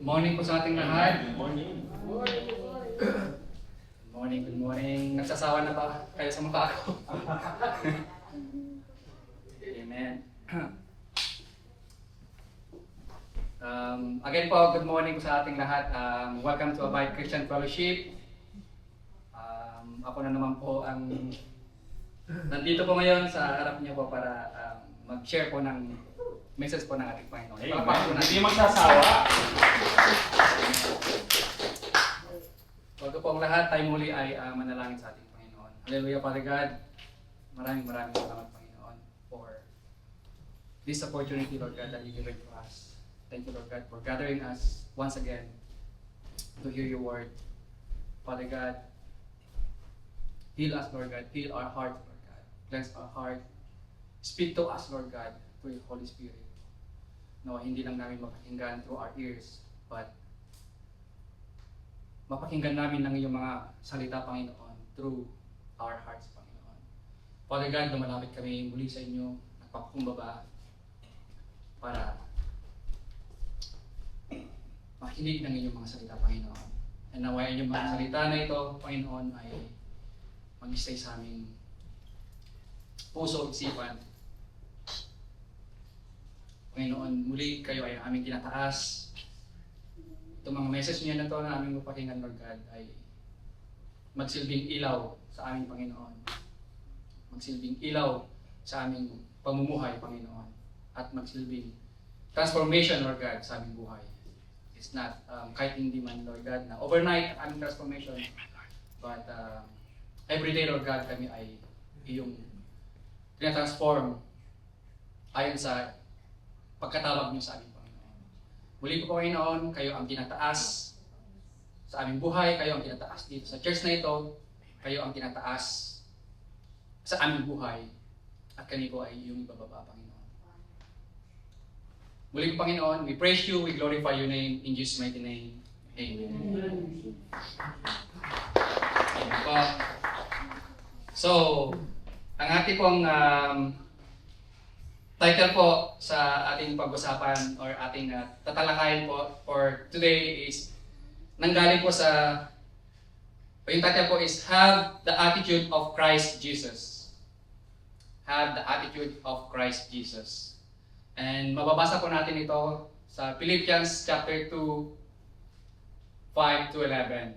Morning po sa ating lahat. Good morning. Good morning. Nagsasawa na ba kayo sa mukha ko? Amen. Again po, good morning po sa ating lahat. Welcome to Abide Christian Fellowship. Ako na naman po ang nandito po ngayon sa harap niyo po para mag-share po ng message po ng ating Panginoon. Hindi magsasawa. Bago po ang lahat, tayo muli ay manalangin sa ating Panginoon. Hallelujah, Father God. Maraming salamat, Panginoon, for this opportunity, Lord God, that you give it to us. Thank you, Lord God, for gathering us once again to hear your word. Father God, heal us, Lord God. Heal our heart, Lord God. Bless our heart. Speak to us, Lord God, through your Holy Spirit. No, hindi lang namin mapakinggan through our ears, but mapakinggan namin ng iyong mga salita, Panginoon, through our hearts, Panginoon. Father God, lumalapit kami muli sa inyo, nagpapakumbaba para makinig ng iyong mga salita, Panginoon. And naway ang iyong mga salita na ito, Panginoon, ay mag-stay sa aming puso, isipan. Panginoon, muli kayo ay aming tinataas. Itong mga message niya na ito na aming mapakinggan, Lord God, ay magsilbing ilaw sa aming Panginoon. Magsilbing ilaw sa aming pamumuhay, Panginoon. At magsilbing transformation, Lord God, sa aming buhay. It's not kahit hindi man, Lord God, na overnight aming transformation, but every day, Lord God, kami ay iyong tinatransform ayon sa pagkatawag niyo sa aming Panginoon. Muli po, Panginoon, kayo ang tinataas sa aming buhay, kayo ang tinataas dito sa church na ito, kayo ang tinataas sa aming buhay, at kami po ay iyong ibababa, Panginoon. Muli po, Panginoon, we praise you, we glorify your name, in Jesus' mighty name. Amen. Amen po. So, ang ating pong title po sa ating pag-usapan or ating tatalakayin po for today is nanggaling po sa yung title po is Have the Attitude of Christ Jesus. Have the Attitude of Christ Jesus. And mababasa po natin ito sa Philippians chapter 2, 5 to 11.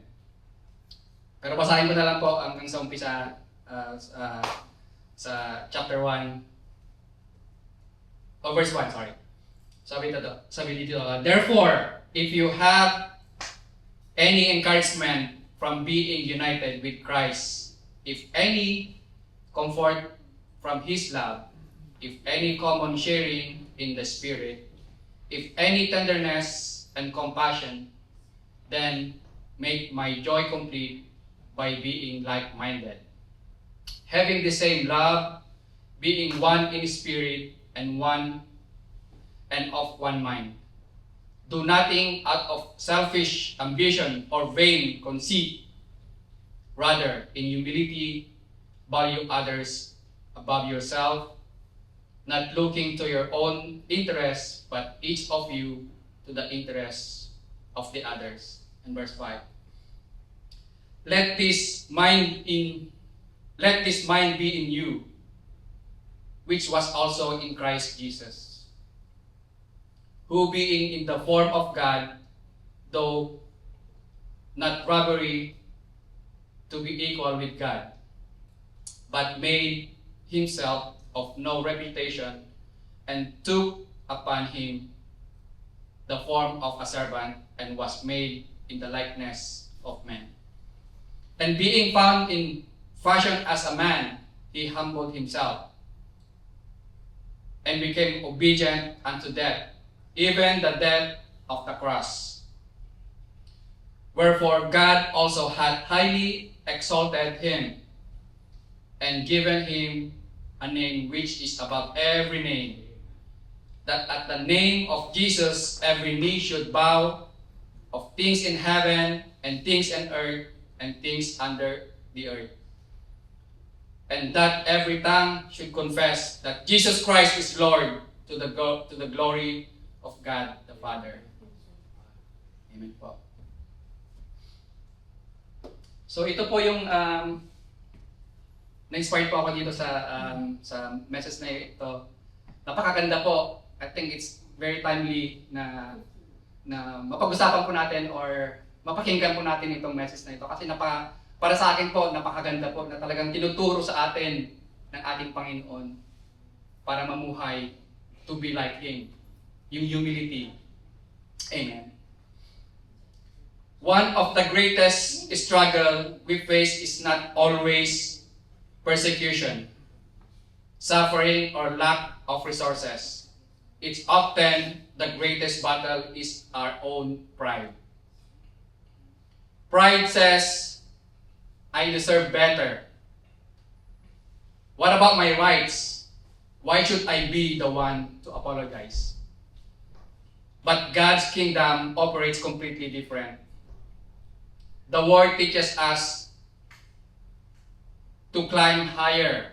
Pero basahin ko na lang po hanggang sa umpisa sa chapter 1. Verse 1, sorry. Sabi dito, therefore, if you have any encouragement from being united with Christ, if any comfort from His love, if any common sharing in the Spirit, if any tenderness and compassion, then make my joy complete by being like-minded, having the same love, being one in spirit, and of one mind. Do nothing out of selfish ambition or vain conceit. Rather, in humility, value others above yourself, not looking to your own interests, but each of you to the interests of the others. And verse 5. Let this mind be in you, which was also in Christ Jesus, who being in the form of God, though not robbery to be equal with God, but made himself of no reputation, and took upon him the form of a servant, and was made in the likeness of men. And being found in fashion as a man, he humbled himself, and became obedient unto death, even the death of the cross. Wherefore God also hath highly exalted him, and given him a name which is above every name, that at the name of Jesus every knee should bow, of things in heaven, and things in earth, and things under the earth, and that every tongue should confess that Jesus Christ is Lord, to the glory of God the Father. Amen po. So ito po yung na-inspired po ako dito sa message na ito. Napakaganda po. I think it's very timely na mapag-usapan po natin or mapakinggan po natin itong message na ito. Kasi para sa akin po, napakaganda po na talagang tinuturo sa atin ng ating Panginoon para mamuhay to be like Him. Yung humility. Amen. One of the greatest struggle we face is not always persecution, suffering, or lack of resources. It's often the greatest battle is our own pride. Pride says, I deserve better. What about my rights? Why should I be the one to apologize? But God's kingdom operates completely different. The Word teaches us to climb higher.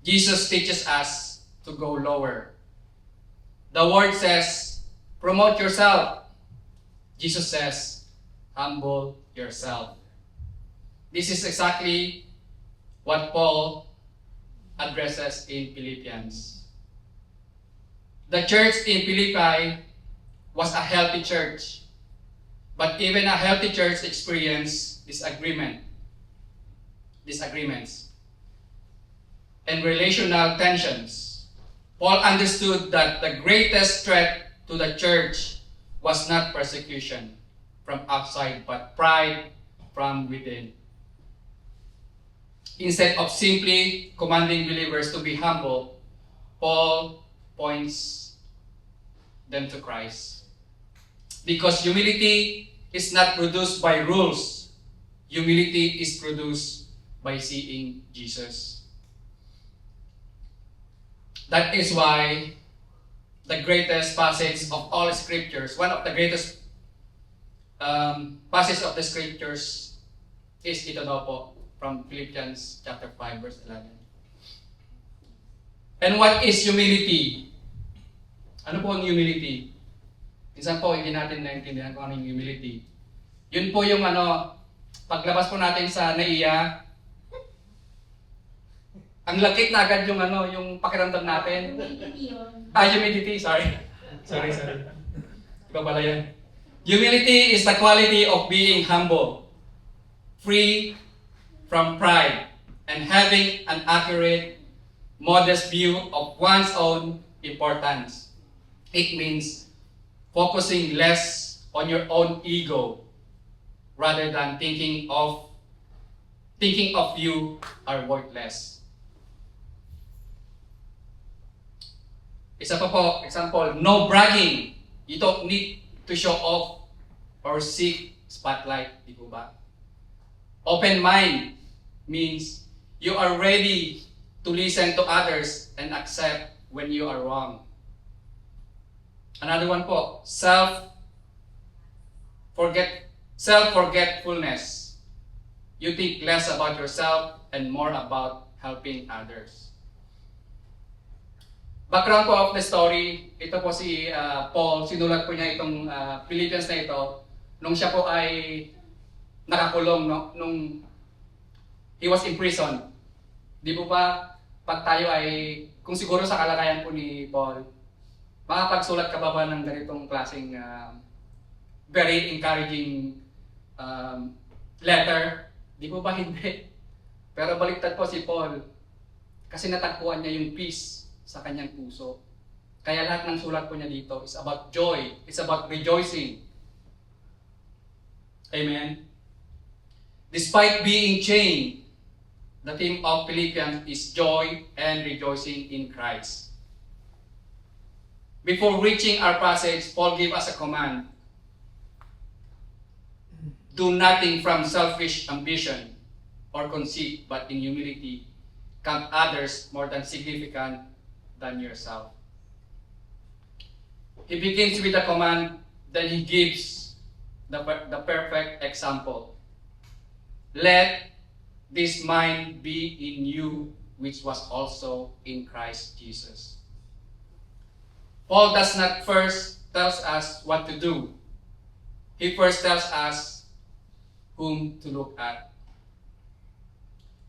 Jesus teaches us to go lower. The Word says, promote yourself. Jesus says, humble yourself. This is exactly what Paul addresses in Philippians. The church in Philippi was a healthy church. But even a healthy church experienced disagreements, and relational tensions. Paul understood that the greatest threat to the church was not persecution from outside, but pride from within. Instead of simply commanding believers to be humble, Paul points them to Christ. Because humility is not produced by rules. Humility is produced by seeing Jesus. That is why the greatest passage of all scriptures, one of the greatest passage of the scriptures is ito daw po, from Philippians chapter 5 verse 11. And what is humility? Ano po ang humility? Minsan po, hindi natin naintindihan kung ano yung humility. Yun po yung paglabas po natin sa NAIA, ang lagkit na agad yung yung pakiramdam natin. Humility, sorry. Sorry. Iba pala yan. Humility is the quality of being humble, free from pride, and having an accurate, modest view of one's own importance. It means focusing less on your own ego rather than thinking of you are worthless. Isa pa po, example, no bragging. You don't need to show off or seek spotlight, di po ba? Open mind means you are ready to listen to others and accept when you are wrong. Another one po, self-forgetfulness. You think less about yourself and more about helping others. Background po of the story, ito po si Paul, sinulat po niya itong Philippians na ito nung siya po ay nakakulong, nung he was in prison. Di po ba, pag tayo ay, kung siguro sa kalagayan po ni Paul, makapagsulat ka ba ng ganitong klaseng very encouraging letter? Di po ba hindi? Pero baliktad po si Paul kasi natagpuan niya yung peace sa kanyang puso. Kaya lahat ng sulat po niya dito is about joy. It's about rejoicing. Amen? Despite being chained, the theme of Philippians is joy and rejoicing in Christ. Before reaching our passage, Paul gave us a command. Do nothing from selfish ambition or conceit, but in humility, count others more than significant than yourself. He begins with a command, then he gives the perfect example. Let this mind be in you, which was also in Christ Jesus. Paul does not first tell us what to do. He first tells us whom to look at.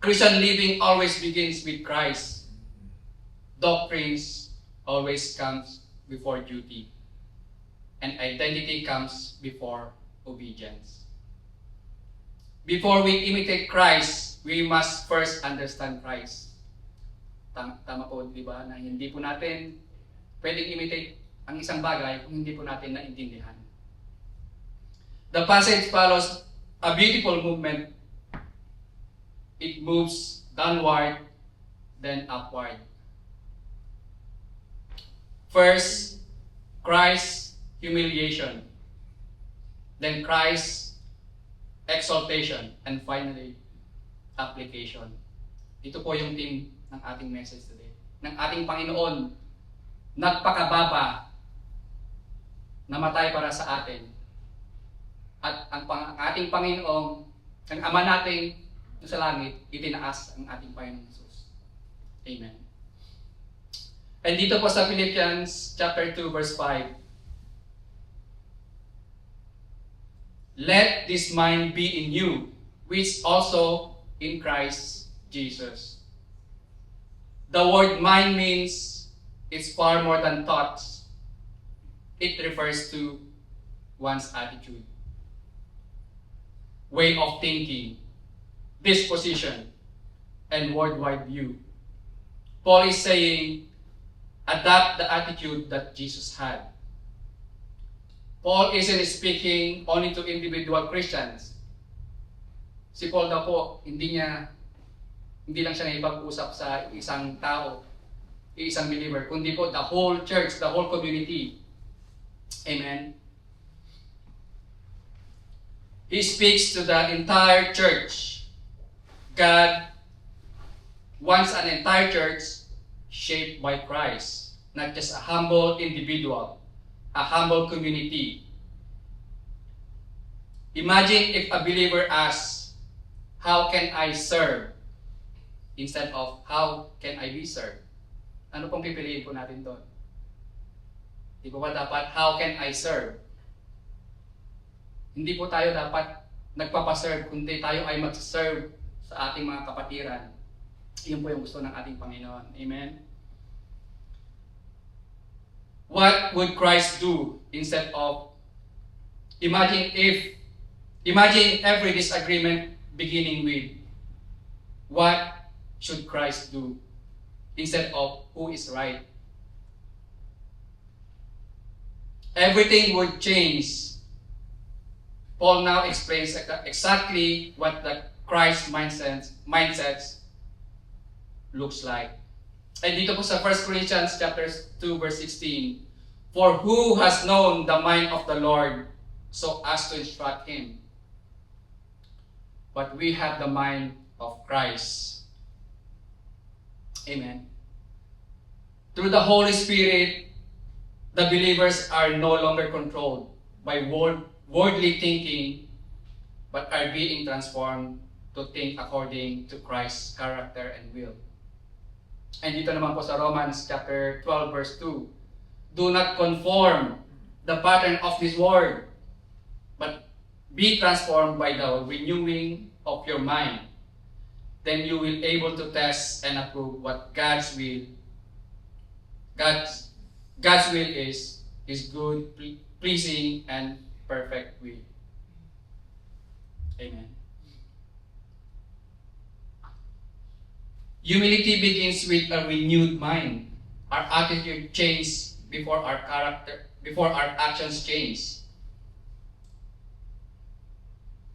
Christian living always begins with Christ. Doctrines always comes before duty. And identity comes before obedience. Before we imitate Christ, we must first understand Christ. Tama po, di ba? Na hindi po natin pwedeng imitate ang isang bagay kung hindi po natin naintindihan. The passage follows a beautiful movement. It moves downward, then upward. First, Christ's humiliation. Then Christ's exaltation. And finally, application. Ito po yung theme ng ating message today. Ng ating Panginoon, nagpakababa, namatay para sa atin. At ang ating Panginoon, ang Ama nating sa langit, itinaas ang ating Panginoon Jesus. Amen. And dito po sa Philippians chapter 2 verse 5, let this mind be in you, which also in Christ Jesus. The word mind means it's far more than thoughts. It refers to one's attitude, way of thinking, disposition, and worldwide view. Paul is saying, adapt the attitude that Jesus had. Paul isn't speaking only to individual Christians. Si Paul daw po, hindi lang siya naipag-usap sa isang tao, isang believer, kundi po the whole church, the whole community. Amen. He speaks to the entire church. God wants an entire church shaped by Christ, not just a humble individual, a humble community. Imagine if a believer asks, how can I serve? Instead of, how can I be served? Ano pong pipiliin po natin doon? Di ba dapat, how can I serve? Hindi po tayo dapat nagpapaserve, kundi tayo ay mag-serve sa ating mga kapatiran. Iyon po yung gusto ng ating Panginoon. Amen? What would Christ do instead of, imagine every disagreement beginning with, what should Christ do instead of who is right? Everything would change. Paul now explains exactly what the Christ mindsets looks like. And dito po sa 1 Corinthians chapter 2 verse 16, for who has known the mind of the Lord so as to instruct him? But we have the mind of Christ. Amen. Through the Holy Spirit, the believers are no longer controlled by worldly thinking, but are being transformed to think according to Christ's character and will. And dito naman po sa Romans chapter 12 verse 2, do not conform the pattern of this world, but be transformed by the renewing of your mind. Then you will able to test and approve what God's will is His good, pleasing, and perfect will. Amen. Humility begins with a renewed mind. Our attitude changes before our actions change.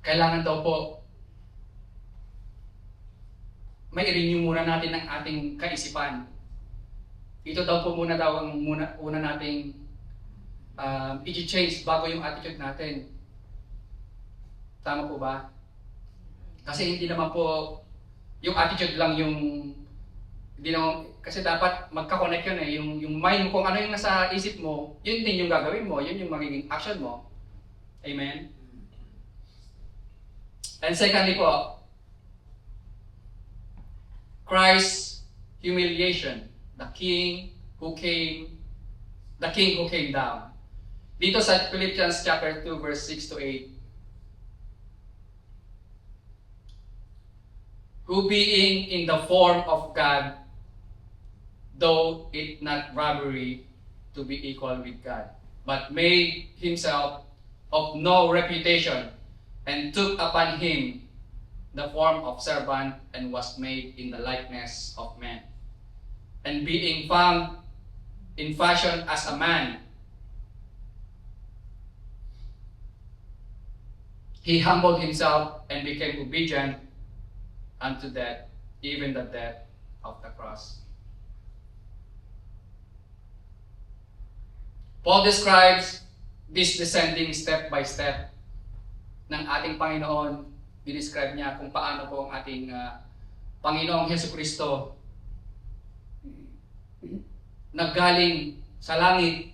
Kailangan daw po may i-renew muna natin ang ating kaisipan. Ito daw po muna ang una nating i-change bago yung attitude natin. Tama po ba? Kasi hindi naman po yung attitude lang yung hindi naman, kasi dapat magka-connect yun eh. Yung mind mo, kung ano yung nasa isip mo, yun din yung gagawin mo, yun yung magiging action mo. Amen? And secondly po, Christ's humiliation, the king who came down. Dito sa Philippians chapter 2 verse 6 to 8. Who being in the form of God, though it not robbery to be equal with God, but made himself of no reputation, and took upon him the form of servant, and was made in the likeness of men. And being found in fashion as a man, he humbled himself and became obedient unto death, even the death of the cross. Paul describes this descending step by step ng ating Panginoon. Dinescribe niya kung paano po ang ating Panginoong Hesukristo naggaling sa langit,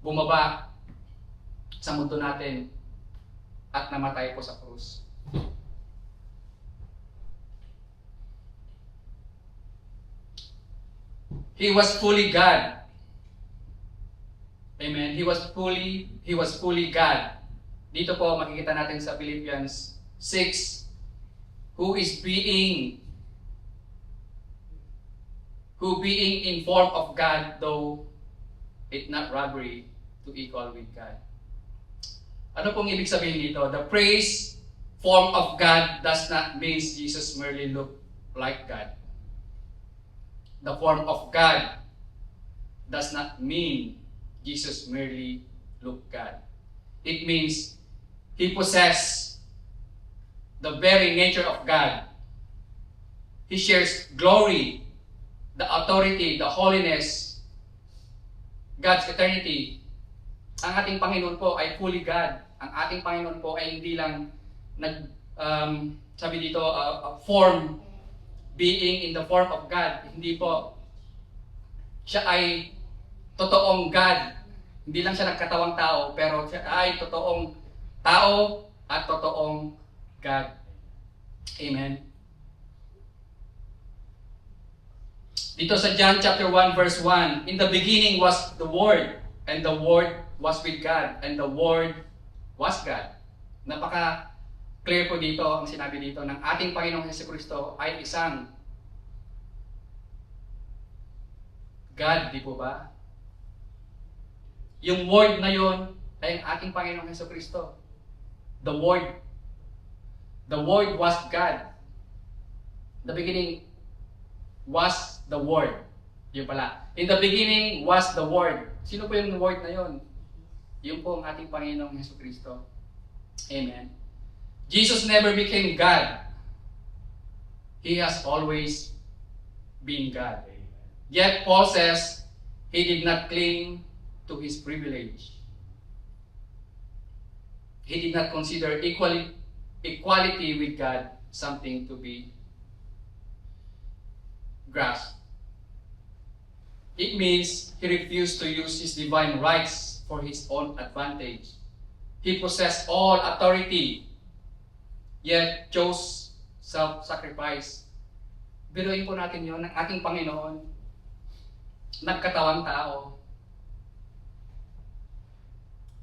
bumaba sa mundo natin, at namatay po sa krus. He was fully God. Amen. He was fully God. Dito po makikita natin sa Philippians 6, who being in form of God, though it not robbery to equal with God. Ano pong ibig sabihin dito? The praise form of God does not mean Jesus merely looked like God. The form of God does not mean Jesus merely looked God. It means He possessed the very nature of God. He shares glory, the authority, the holiness, God's eternity. Ang ating Panginoon po ay fully God. Ang ating Panginoon po ay hindi lang sabi dito, form, being in the form of God. Hindi po. Siya ay totoong God. Hindi lang siya nagkatawang tao, pero siya ay totoong tao at totoong God. Amen. Dito sa John chapter 1 verse 1, in the beginning was the Word, and the Word was with God, and the Word was God. Napaka-clear po dito ang sinabi dito ng ating Panginoong Hesukristo ay isang God, di po ba? Yung Word na yon ay ang ating Panginoong Hesukristo. The Word. The Word was God. The beginning was the Word. Yun pala. In the beginning was the Word. Sino po yung Word na yon? Yun po ang ating Panginoong Hesukristo. Amen. Jesus never became God. He has always been God. Yet Paul says he did not cling to his privilege. He did not consider equality with God something to be grasped. It means he refused to use his divine rights for his own advantage. He possessed all authority, yet chose self-sacrifice. Biruin po natin yun, ng ating Panginoon, nagkatawang tao,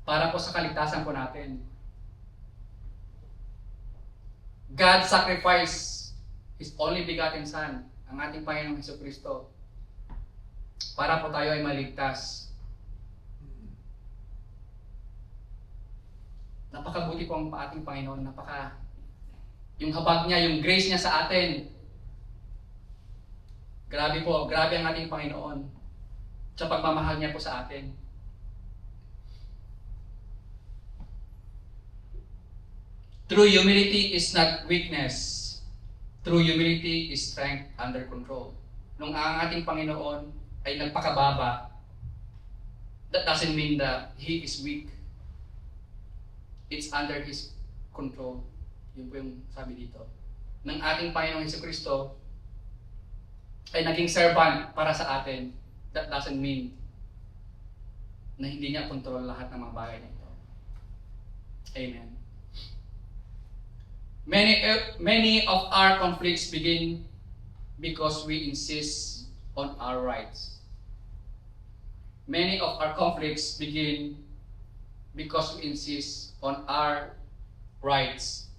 para po sa kaligtasan po natin. God sacrificed His only begotten Son, ang ating Panginoong Hesukristo, para po tayo ay maligtas. Napakabuti po ang ating Panginoon, yung habag niya, yung grace niya sa atin. Grabe po, grabe ang ating Panginoon sa pagmamahal niya po sa atin. True humility is not weakness. True humility is strength under control. Nung ang ating Panginoon ay nagpakababa, that doesn't mean that He is weak. It's under His control. Yun po yung sabi dito. Nang ating Panginoong Hesukristo ay naging servant para sa atin, that doesn't mean na hindi niya kontrol lahat ng mga bagay nito. Amen. Many of our conflicts begin because we insist on our rights. Many of our conflicts begin because we insist on our rights.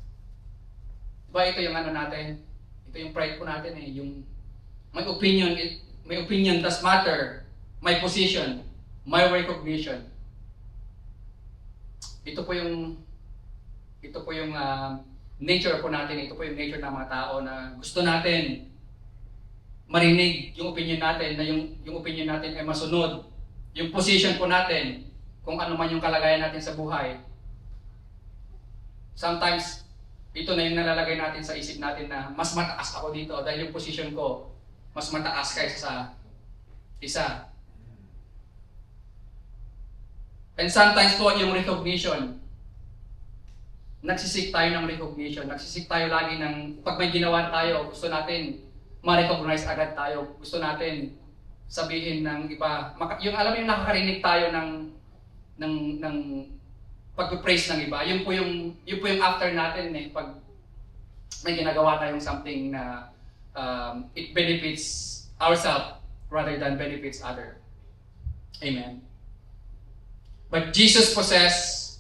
Diba ito yung ano natin? Ito yung pride po natin eh. Yung my opinion does matter. My position, my recognition. Ito po yung nature po natin. Ito po yung nature ng mga tao na gusto natin marinig yung opinion natin, na yung opinion natin ay masunod. Yung position po natin, kung ano man yung kalagayan natin sa buhay. Sometimes, ito na yung nalalagay natin sa isip natin na mas mataas ako dito dahil yung position ko mas mataas kaysa sa isa. And sometimes po yung recognition, nagsisik tayo ng recognition, nagsisik tayo lagi ng pag may ginawa tayo, gusto natin ma-recognize agad tayo, gusto natin sabihin ng iba, yung alam mo yung nakakarinig tayo ng pag-praise ng iba, yun po yung after natin eh, pag may ginagawa tayong something na it benefits ourselves rather than benefits other. Amen. But Jesus possessed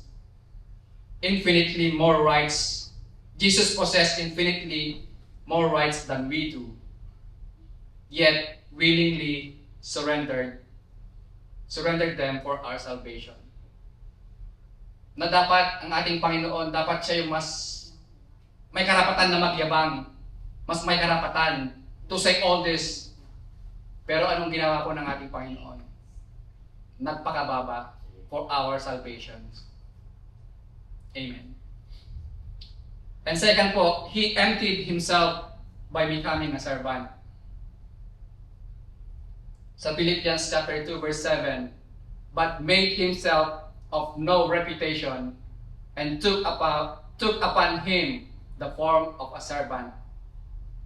infinitely more rights. Jesus possessed infinitely more rights than we do. Yet willingly surrendered them for our salvation. Na dapat ang ating Panginoon, dapat siya yung mas may karapatan na magyabang, mas may karapatan to say all this. Pero anong ginawa po ng ating Panginoon? Nagpakababa for our salvation. Amen. And second po, He emptied Himself by becoming a servant. Sa Philippians chapter 2 verse 7, but made Himself of no reputation and took upon Him the form of a servant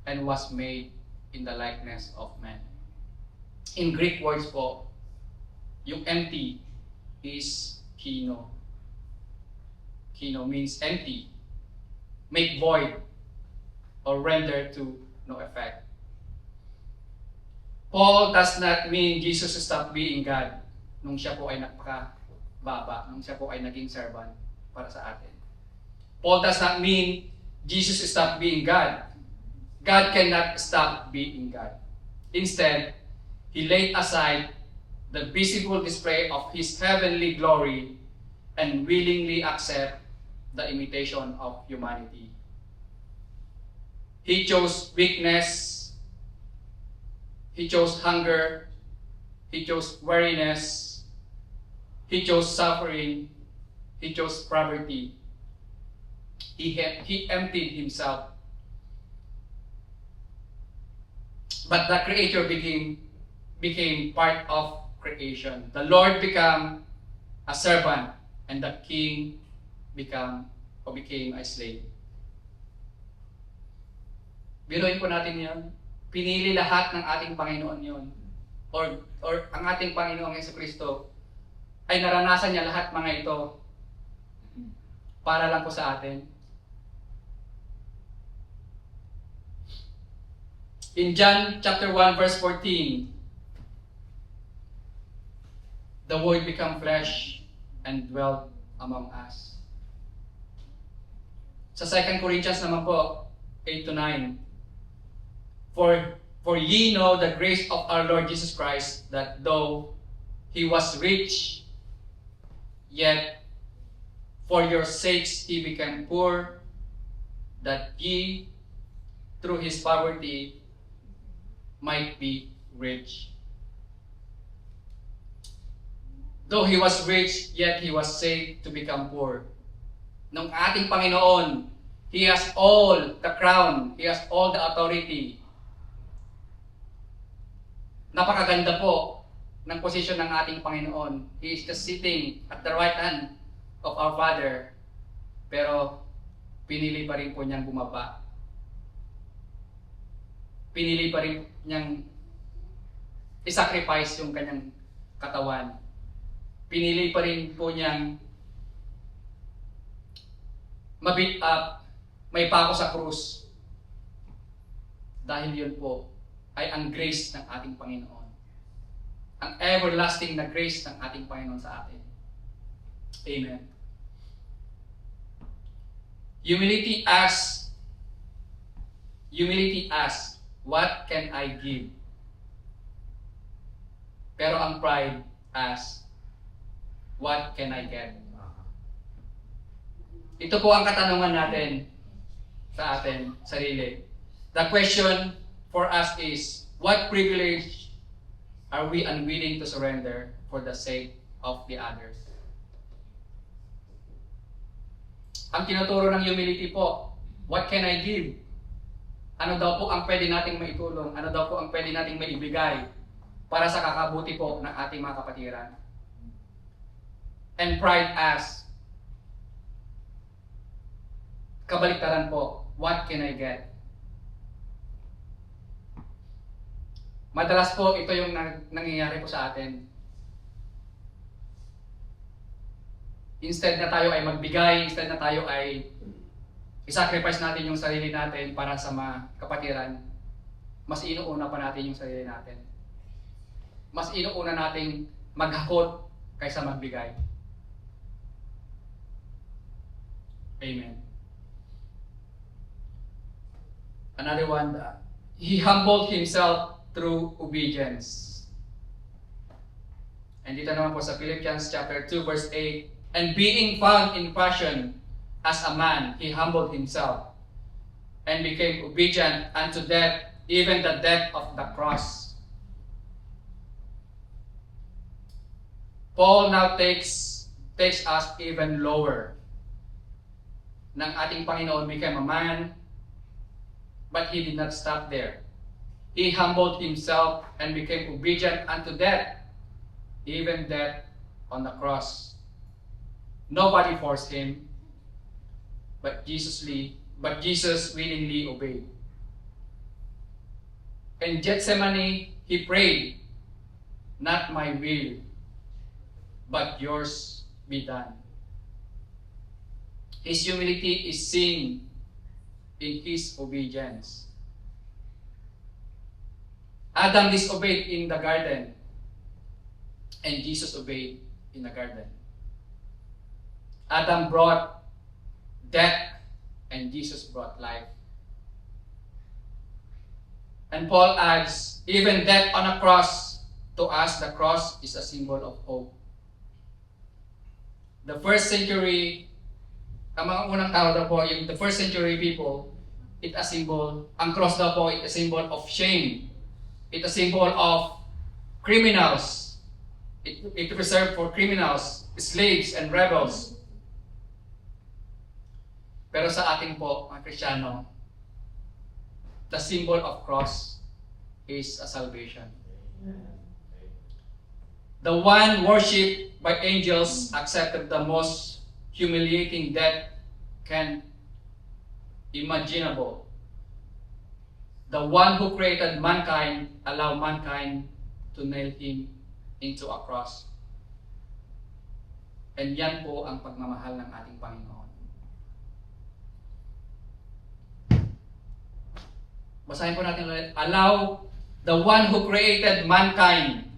and was made in the likeness of man. In Greek words po, yung empty is kino. Kino means empty, make void, or render to no effect. Paul does not mean Jesus stopped being God nung siya po ay nagpakababa, nung siya po ay naging servant para sa atin. Paul does not mean Jesus stopped being God. God cannot stop being God. Instead, He laid aside the visible display of His heavenly glory and willingly accept the imitation of humanity. He chose weakness, He chose hunger, He chose weariness, He chose suffering, He chose poverty. He emptied Himself. But the Creator became part of creation. The Lord became a servant, and the King became a slave. Biruin po natin yan. Pinili lahat ng ating Panginoon yon. Or ang ating Panginoong Jesucristo ay naranasan niya lahat mga ito para lang po sa atin. In John chapter 1 verse 14, the Word became flesh and dwelt among us. Sa 2 Corinthians naman po, 8-9, For ye know the grace of our Lord Jesus Christ, that though He was rich, yet for your sakes He became poor, that ye through His poverty might be rich. Though He was rich, yet He was saved to become poor. Nung ating Panginoon, He has all the crown, He has all the authority. Napakaganda po ng posisyon ng ating Panginoon. He is just sitting at the right hand of our Father. Pero pinili pa rin po niyang bumaba. Pinili pa rin niyang isacrifice yung kanyang katawan. Pinili pa rin po niyang mabit up, may pako sa krus. Dahil yun po ay ang grace ng ating Panginoon. Ang everlasting na grace ng ating Panginoon sa atin. Amen. Humility asks, what can I give? Pero ang pride asks, what can I get? Ito po ang katanungan natin sa atin, sarili. The question for us is, what privilege are we unwilling to surrender for the sake of the others? Ang tinuturo ng humility po, what can I give? Ano daw po ang pwede nating maitulong? Ano daw po ang pwede nating maibigay para sa kakabuti po ng ating mga kapatiran? And pride asks, kabaliktaran po, what can I get? Madalas po ito yung nangyayari po sa atin. Instead na tayo ay magbigay, instead na tayo ay i-sacrifice natin yung sarili natin para sa mga kapatiran, mas inuuna pa natin yung sarili natin. Mas inuuna nating maghakot kaysa magbigay. Amen. Another one, he humbled himself through obedience. And dito naman po sa Philippians chapter 2 verse 8, and being found in fashion as a man, he humbled himself and became obedient unto death, even the death of the cross. Paul now takes us even lower. Nang ating Panginoon became a man, but he did not stop there. He humbled himself and became obedient unto death, even death on the cross. Nobody forced him, but Jesus willingly obeyed. In Gethsemane, he prayed, not my will, but yours be done. His humility is seen in his obedience. Adam disobeyed in the garden, and Jesus obeyed in the garden. Adam brought death, and Jesus brought life. And Paul adds, even death on a cross, to us the cross is a symbol of hope. The first century, ang mga unang tao daw po, the first century people, ang cross daw po, it's a symbol of shame. It's a symbol of criminals. It reserved for criminals, slaves, and rebels. Pero sa ating po, mga Kristiyano, the symbol of cross is a salvation. The one worshipped by angels accepted the most humiliating death can imaginable. The one who created mankind allowed mankind to nail him into a cross. And yan po ang pagmamahal ng ating Panginoon. Basahin po natin ulit. Allow the one who created mankind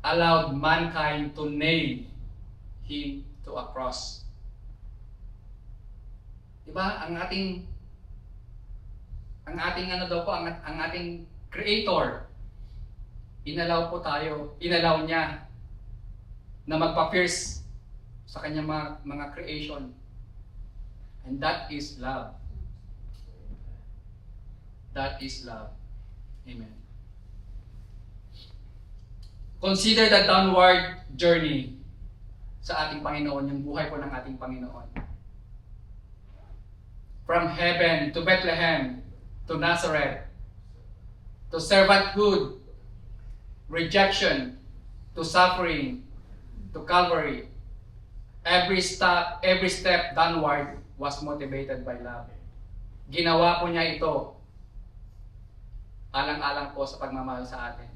allowed mankind to nail him to a cross. Diba? Ang ating ang ating creator, inalaw niya na magpa-pierce sa kanyang mga creation. And that is love. That is love. Amen. Consider the downward journey sa ating Panginoon, yung buhay po ng ating Panginoon. From heaven to Bethlehem, to Nazareth, to servanthood, rejection, to suffering, to Calvary. Every step downward was motivated by love. Ginawa po niya ito alang-alang po sa pagmamahal sa atin.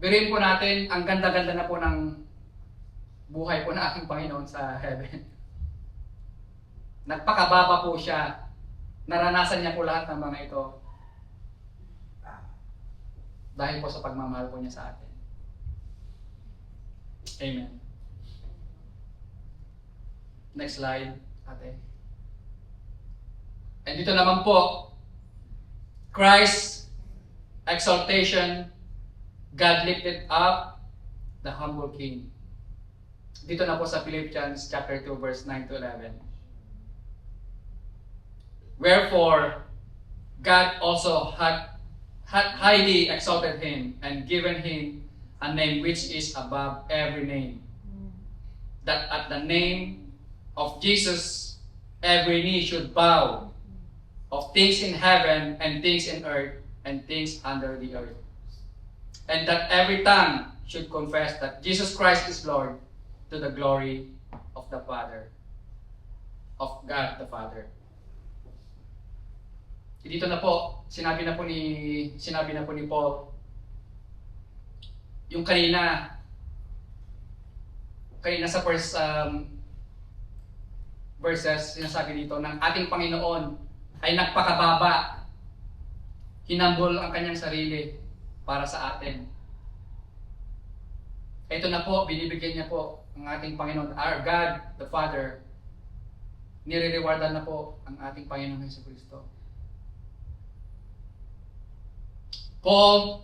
Birin po natin, ang ganda-ganda na po ng buhay po ng aking Panginoon sa heaven. Nagpakababa po siya. Naranasan niya po lahat ng mga ito. Dahil po sa pagmamahal po niya sa atin. Amen. Next slide, ate. And dito naman po, Christ's exaltation, God lifted up the humble king. Dito na po sa Philippians chapter 2 verse 9 to 11. Wherefore, God also had highly exalted him and given him a name which is above every name, that at the name of Jesus every knee should bow, of things in heaven and things in earth and things under the earth, and that every tongue should confess that Jesus Christ is Lord, to the glory of the Father, of God the Father. Dito na po, sinabi na po ni Paul, yung kanina sa first verses, sinasabi dito ng ating Panginoon ay nagpakababa, hinambol ang kanyang sarili para sa atin. Ito na po, binibigyan niya po ang ating Panginoon, our God, the Father, nire-rewardan na po ang ating Panginoon Jesucristo. Paul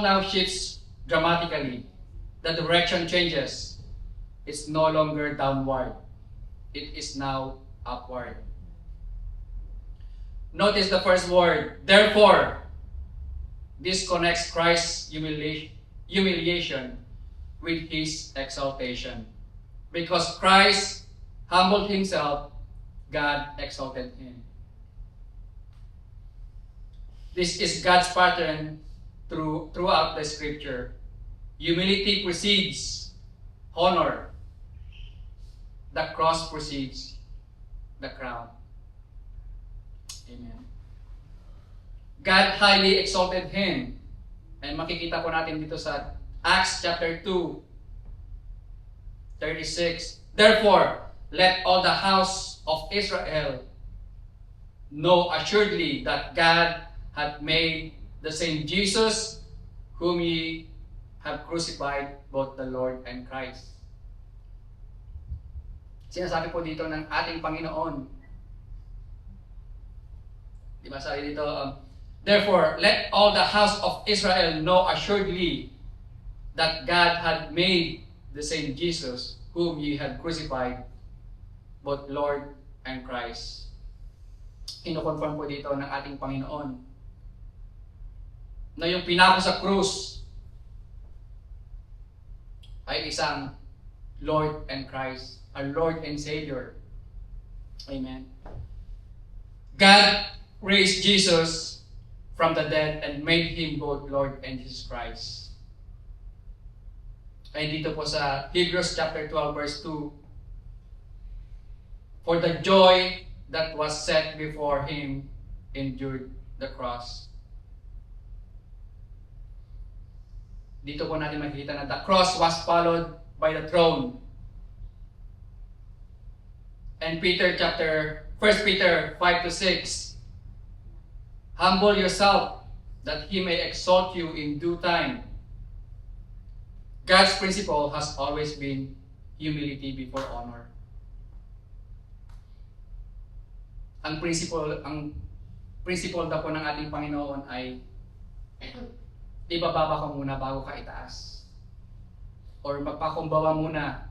now shifts dramatically. The direction changes. It's no longer downward. It is now upward. Notice the first word, therefore. This connects Christ's humiliation with his exaltation. Because Christ humbled himself, God exalted him. This is God's pattern throughout the scripture. Humility precedes honor. The cross precedes the crown. Amen. God highly exalted him. And makikita po natin dito sa Acts chapter 2:36. Therefore, let all the house of Israel know assuredly that God hath made the same Jesus whom ye have crucified, both the Lord and Christ. Sinasabi po dito ng ating Panginoon. Di ba sabi dito, therefore, let all the house of Israel know assuredly that God had made the same Jesus whom ye had crucified, both Lord and Christ. Kino-confirm po dito ng ating Panginoon na yung pinako sa krus ay isang Lord and Christ, our Lord and Savior. Amen. God raised Jesus from the dead and made him both Lord and Jesus Christ. Ay dito po sa Hebrews chapter 12 verse 2, for the joy that was set before him endured the cross. Dito po natin makikita na the cross was followed by the throne. And 1 Peter 5-6, humble yourself that he may exalt you in due time. God's principle has always been humility before honor. Ang principle daw po ng ating Panginoon ay ibababa ka muna bago ka itaas. Or magpakumbaba muna.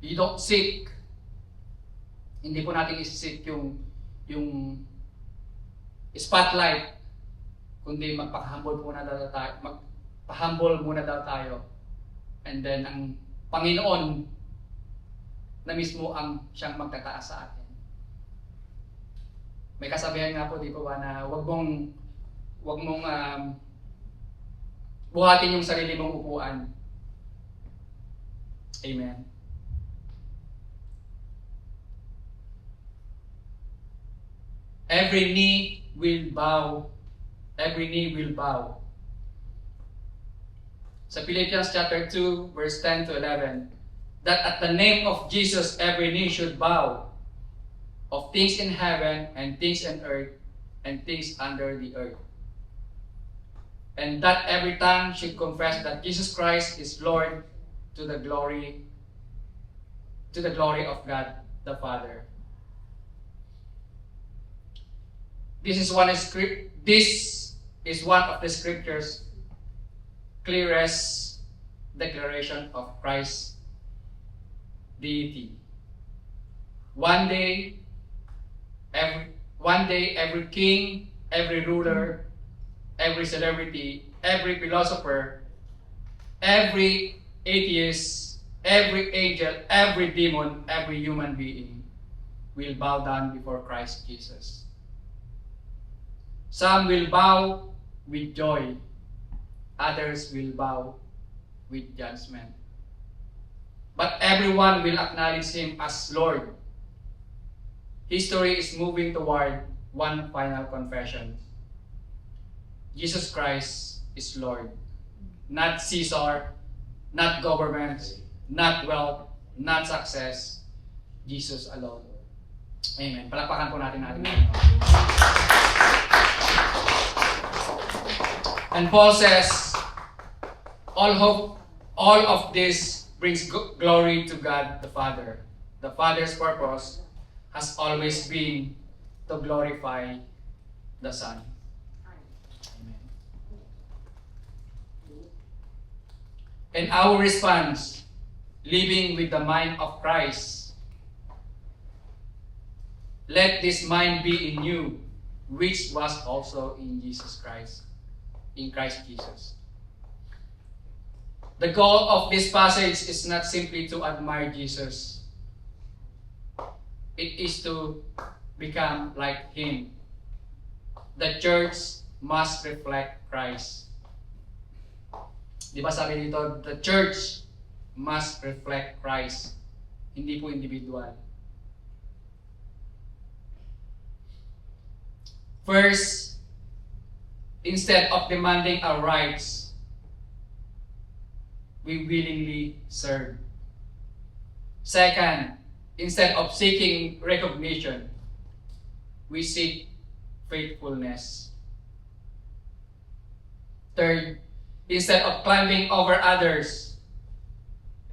You don't seek. Hindi po natin isi-seek yung spotlight, kundi magpaka-humble muna daw tayo. Magpa-humble muna daw tayo. And then ang Panginoon na mismo ang siyang magtataas sa atin. May kasabihan nga po, di po ba, na wag mong buhatin yung sarili mong upuan. Amen. Every knee will bow. Every knee will bow. Sa Philippians chapter 2, verse 10 to 11, that at the name of Jesus every knee should bow, of things in heaven and things in earth and things under the earth. and that every tongue should confess that Jesus Christ is Lord to the glory of God the Father. This is one of the scriptures clearest declaration of Christ's deity. One day, every king, every ruler, every celebrity, every philosopher, every atheist, every angel, every demon, every human being will bow down before Christ Jesus. Some will bow with joy, others will bow with judgment. But everyone will acknowledge Him as Lord. History is moving toward one final confession. Jesus Christ is Lord. Not Caesar, not government, not wealth, not success. Jesus alone. Amen. Palakpakan po natin natin. And Paul says, all of this brings glory to God the Father. The Father's purpose has always been to glorify the Son. Amen. And our response, living with the mind of Christ, let this mind be in you, which was also in Jesus Christ, in Christ Jesus. The goal of this passage is not simply to admire Jesus. It is to become like Him. The church must reflect Christ. Di ba sabi dito, the church must reflect Christ. Hindi po individual. First, instead of demanding our rights, we willingly serve. Second, instead of seeking recognition, we seek faithfulness. Third, instead of climbing over others,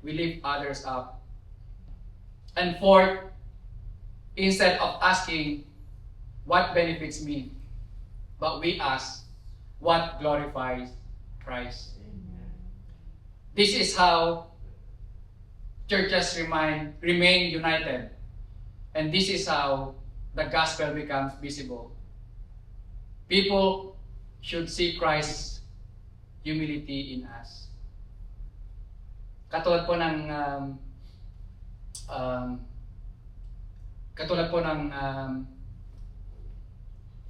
we lift others up. And fourth, instead of asking what benefits me, but we ask what glorifies Christ. This is how churches remain united. And this is how the gospel becomes visible. People should see Christ's humility in us. Katulad po ng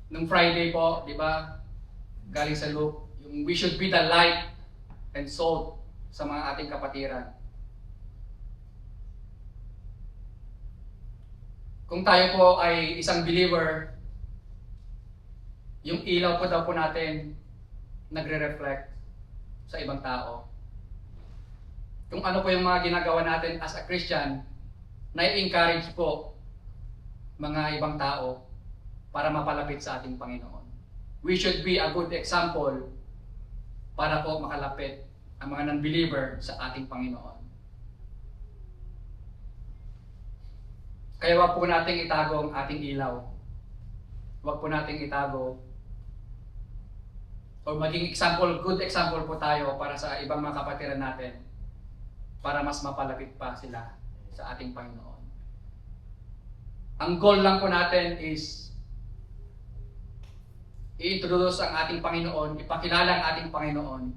nung Friday po, di ba? Galing sa Luke, yung we should be the light and salt sa mga ating kapatiran. Kung tayo po ay isang believer, yung ilaw po daw po natin nagre-reflect sa ibang tao. Kung ano po yung mga ginagawa natin as a Christian, na-encourage po mga ibang tao para mapalapit sa ating Panginoon. We should be a good example para po makalapit ang mga non-believer sa ating Panginoon. Kaya wag po nating itago ang ating ilaw. Wag po nating itago o maging good example po tayo para sa ibang mga kapatiran natin para mas mapalapit pa sila sa ating Panginoon. Ang goal lang po natin is i-introduce ang ating Panginoon, ipakilala ang ating Panginoon,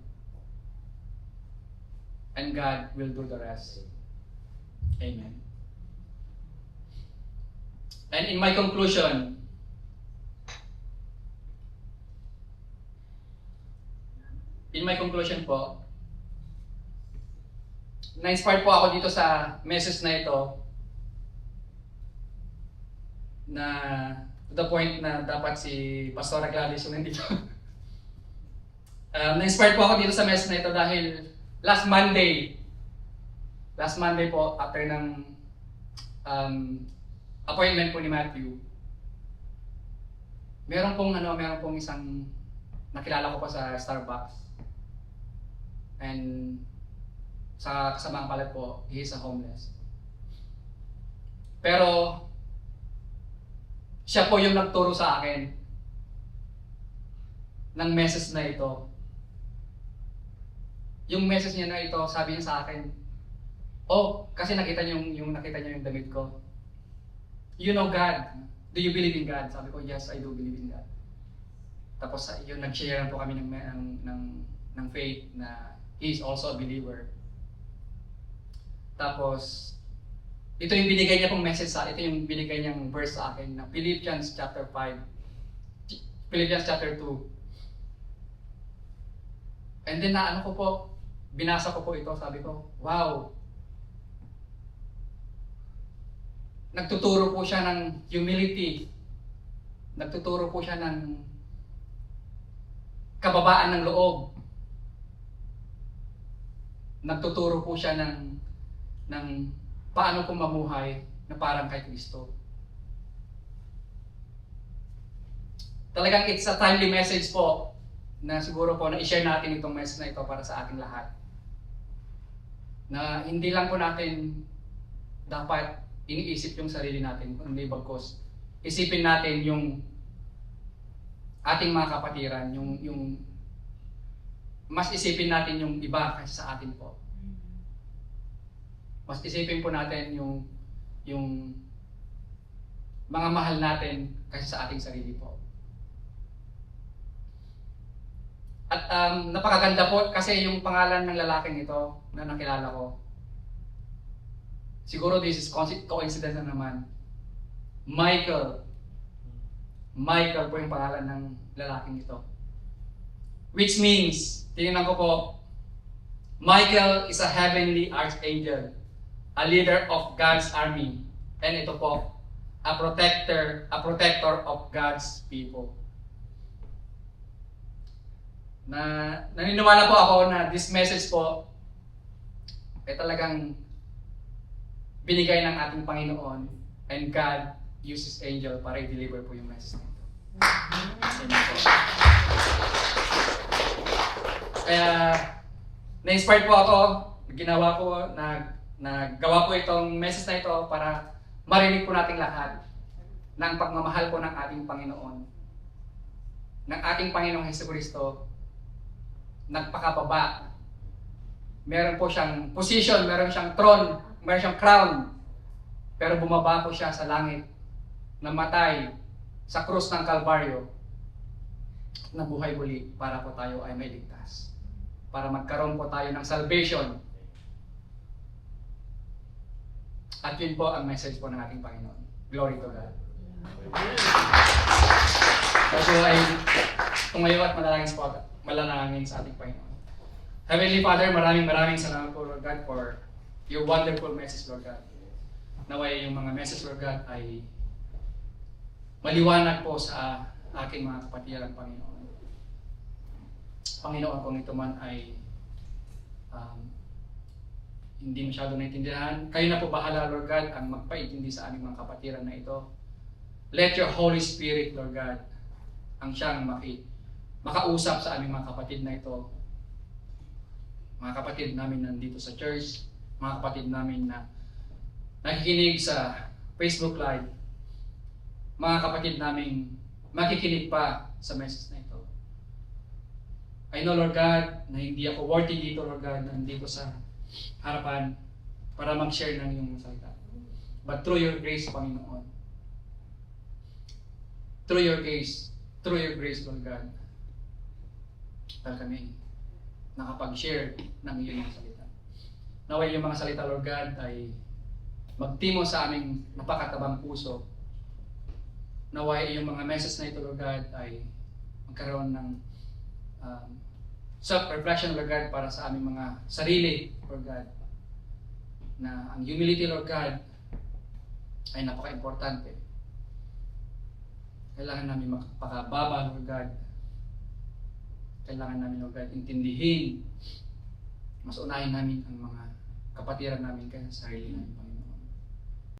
and God will do the rest. Amen. And in my conclusion, po, na-inspired po ako dito sa message na ito na to the point na dapat si Pastora Gladys yung nandito. Na-inspired po ako dito sa message na ito dahil last Monday po, after ng appointment po ni Matthew, meron pong isang nakilala ko pa sa Starbucks. And sa kasamaang palad po, he is a homeless. Pero siya po yung nagturo sa akin ng message na ito. Yung message niya na ito, sabi niya sa akin, oh, kasi nakita niyo yung nakita niyo yung damit ko. You know God. Do you believe in God? Sabi ko, yes, I do believe in God. Tapos yun, nag-share po kami ng faith na he is also a believer. Tapos, ito yung binigay niya pong message sa ito yung binigay niyang verse sa akin na Philippians chapter 5. Philippians chapter 2. And then binasa ko po ito, sabi ko, wow. Nagtuturo po siya ng humility. Nagtuturo po siya ng kababaan ng loob. Nagtuturo po siya ng paano po mamuhay na parang kay Kristo. Talagang it's a timely message po na siguro po na i-share natin itong message na ito para sa ating lahat. Na hindi lang po natin dapat iniisip yung sarili natin, kundi bagkos isipin natin yung ating mga kapatiran, yung mas isipin natin yung iba kasi sa atin po. Mas isipin po natin yung mga mahal natin kasi sa ating sarili po. At napakaganda po kasi yung pangalan ng lalaking ito na nakilala ko. Siguro this is coincidence na naman. Michael po yung pangalan ng lalaking ito. Which means, tingnan ko po, Michael is a heavenly archangel, a leader of God's army. And ito po, a protector of God's people. Naniniwala po ako na this message po ay talagang binigay ng ating Panginoon, and God uses angel para i-deliver po yung message nito. Amen po. Kaya na-inspired po ako, nagawa po itong message na ito para marinig po nating lahat ng pagmamahal po ng ating Panginoon. Ng ating Panginoong Jesucristo, nagpakababa. Meron po siyang position, meron siyang throne, meron siyang crown. Pero bumaba po siya sa langit, namatay sa krus ng Kalbaryo, nabuhay muli para po tayo ay may ligtas. Para magkaroon po tayo ng salvation. At yun po ang message po ng ating Panginoon. Glory to God. So ay tumayo at malalangin sa ating Panginoon. Heavenly Father, maraming salamat po, Lord God, for your wonderful message, Lord God. Naway yung mga message, Lord God, ay maliwanag po sa aking mga kapatiran, Panginoon. Panginoon, kung ito man ay hindi masyado naintindihan, kayo na po bahala, Lord God, ang magpaintindi sa aming mga kapatiran na ito. Let your Holy Spirit, Lord God, ang siyang makausap sa aming mga kapatid na ito. Mga kapatid namin nandito sa church, mga kapatid namin na nakikinig sa Facebook Live, mga kapatid namin makikinig pa sa message na ito. I know, Lord God, na hindi ako worthy dito, Lord God, na nandito sa harapan para mag-share ng iyong salita. But through your grace, Panginoon, through your grace, Lord God, dahil kami nakapag-share ng iyong mga salita. Naway yung mga salita, Lord God, ay magtimo sa aming napakatabang puso. Naway yung mga message na ito, Lord God, ay magkaroon ng self-reflection, Lord God, para sa aming mga sarili, Lord God. Na ang humility, Lord God, ay napaka-importante. Kailangan namin magpakababa, Lord God. Kailangan namin, Lord God, intindihin. Mas unahin namin ang mga kapatiran namin kaysa sa sarili namin, Panginoon.